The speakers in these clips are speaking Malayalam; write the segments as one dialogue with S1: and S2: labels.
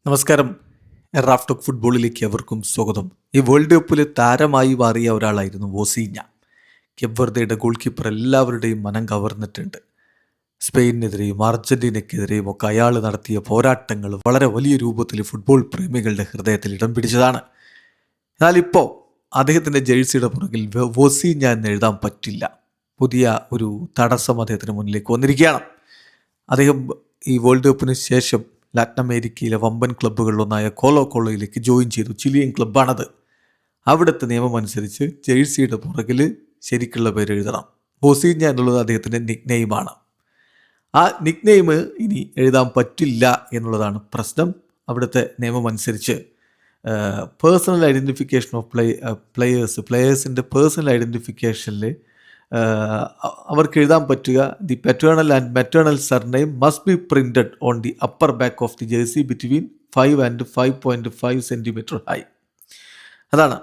S1: നമസ്കാരം. റാഫ് ടോക്ക് ഫുട്ബോളിലേക്ക് എവർക്കും സ്വാഗതം. ഈ വേൾഡ് കപ്പിൽ താരമായി മാറിയ ഒരാളായിരുന്നു വോസീഞ്ഞ. കെപ്പ് ഗോൾ കീപ്പർ എല്ലാവരുടെയും മനം കവർന്നിട്ടുണ്ട്. സ്പെയിനിനെതിരെയും അർജന്റീനയ്ക്കെതിരെയും ഒക്കെ അയാൾ നടത്തിയ പോരാട്ടങ്ങൾ വളരെ വലിയ രൂപത്തിൽ ഫുട്ബോൾ പ്രേമികളുടെ ഹൃദയത്തിൽ ഇടം പിടിച്ചതാണ്. എന്നാൽ ഇപ്പോൾ അദ്ദേഹത്തിൻ്റെ ജേഴ്സിയുടെ പുറകിൽ വോസീഞ്ഞ എന്ന് എഴുതാൻ പറ്റില്ല. പുതിയ ഒരു തടസ്സം അദ്ദേഹത്തിന് മുന്നിലേക്ക് വന്നിരിക്കുകയാണ്. അദ്ദേഹം ഈ വേൾഡ് കപ്പിന് ശേഷം ലാറ്റിൻ അമേരിക്കയിലെ വമ്പൻ ക്ലബ്ബുകളിലൊന്നായ കോളോയിലേക്ക് ജോയിൻ ചെയ്തു. ചിലിയൻ ക്ലബ്ബാണത്. അവിടുത്തെ നിയമം അനുസരിച്ച് ജേഴ്സിയുടെ പുറകിൽ ശരിക്കുള്ള പേര് എഴുതണം. വോസീഞ്ഞ എന്നുള്ളത് അദ്ദേഹത്തിൻ്റെ നിക് നെയിമാണ്. ആ നിക് നെയിം ഇനി എഴുതാൻ പറ്റില്ല എന്നുള്ളതാണ് പ്രശ്നം. അവിടുത്തെ നിയമം അനുസരിച്ച് പേഴ്സണൽ ഐഡൻറ്റിഫിക്കേഷൻ ഓഫ് പ്ലെയേഴ്സിൻ്റെ പേഴ്സണൽ ഐഡൻറ്റിഫിക്കേഷനിൽ അവർക്ക് എഴുതാൻ പറ്റുക the paternal and maternal surname must be printed on the upper back of the jersey between 5 and 5.5 centimetre high. അതാണ്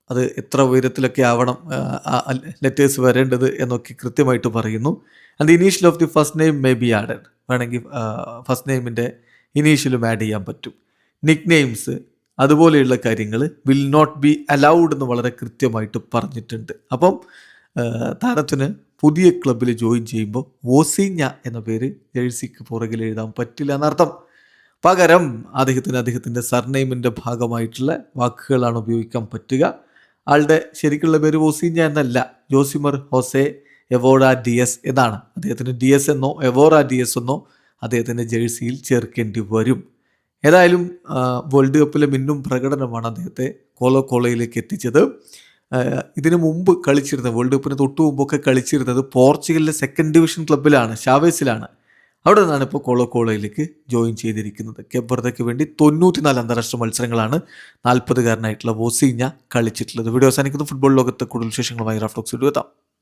S1: അത് എത്ര ഉയരത്തിലൊക്കെ ആവണം ലെറ്റേഴ്സ് വരേണ്ടത് എന്നൊക്കെ കൃത്യമായിട്ട് പറയുന്നു. And the initial of the first name may be added. വേണമെങ്കിൽ ഫസ്റ്റ് നെയിമിൻ്റെ ഇനീഷ്യലും ആഡ് ചെയ്യാൻ പറ്റും. നിക് നെയിംസ് അതുപോലെയുള്ള കാര്യങ്ങൾ വിൽ നോട്ട് ബി അലൗഡ് എന്ന് വളരെ കൃത്യമായിട്ട് പറഞ്ഞിട്ടുണ്ട്. അപ്പം താരത്തിന് പുതിയ ക്ലബ്ബിൽ ജോയിൻ ചെയ്യുമ്പോൾ വോസീഞ്ഞ എന്ന പേര് ജേഴ്സിക്ക് പുറകിൽ എഴുതാൻ പറ്റില്ല എന്നർത്ഥം. പകരം അദ്ദേഹത്തിൻ്റെ സർനെയിമിൻ്റെ ഭാഗമായിട്ടുള്ള വാക്കുകളാണ് ഉപയോഗിക്കാൻ പറ്റുക. ആളുടെ ശരിക്കുള്ള പേര് വോസീഞ്ഞ എന്നല്ല, ജോസിമർ ഹോസെ എവോറ ഡിയസ് എന്നാണ്. അദ്ദേഹത്തിന് ഡിയസ് എന്നോ എവോറ ഡിയസ് എന്നോ അദ്ദേഹത്തിൻ്റെ ജേഴ്സിയിൽ ചേർക്കേണ്ടി വരും. ഏതായാലും വേൾഡ് കപ്പിലെ മിന്നും പ്രകടനമാണ് അദ്ദേഹത്തെ കോളോയിലേക്ക് എത്തിച്ചത്. ഇതിനു മുമ്പ് കളിച്ചിരുന്നത്, വേൾഡ് കപ്പിന് തൊട്ടു മുമ്പൊക്കെ കളിച്ചിരുന്നത് പോർച്ചുഗലിലെ സെക്കൻഡ് ഡിവിഷൻ ക്ലബ്ബിലാണ്, ഷാവേസിലാണ്. അവിടെ നിന്നാണ് ഇപ്പോൾ കോളോയിലേക്ക് ജോയിൻ ചെയ്തിരിക്കുന്നത്. കെപ്പ് വേണ്ടി 94 അന്താരാഷ്ട്ര മത്സരങ്ങളാണ് 40-കാരനായിട്ടുള്ള വോസീഞ്ഞ കളിച്ചിട്ടുള്ളത്. വീഡിയോ അവസാനിക്കുന്നു. ഫുട്ബോൾ ലോകത്ത് കൂടുതൽ വിശേഷങ്ങളുമായി റാഫ് ടോക്സ് എത്താം.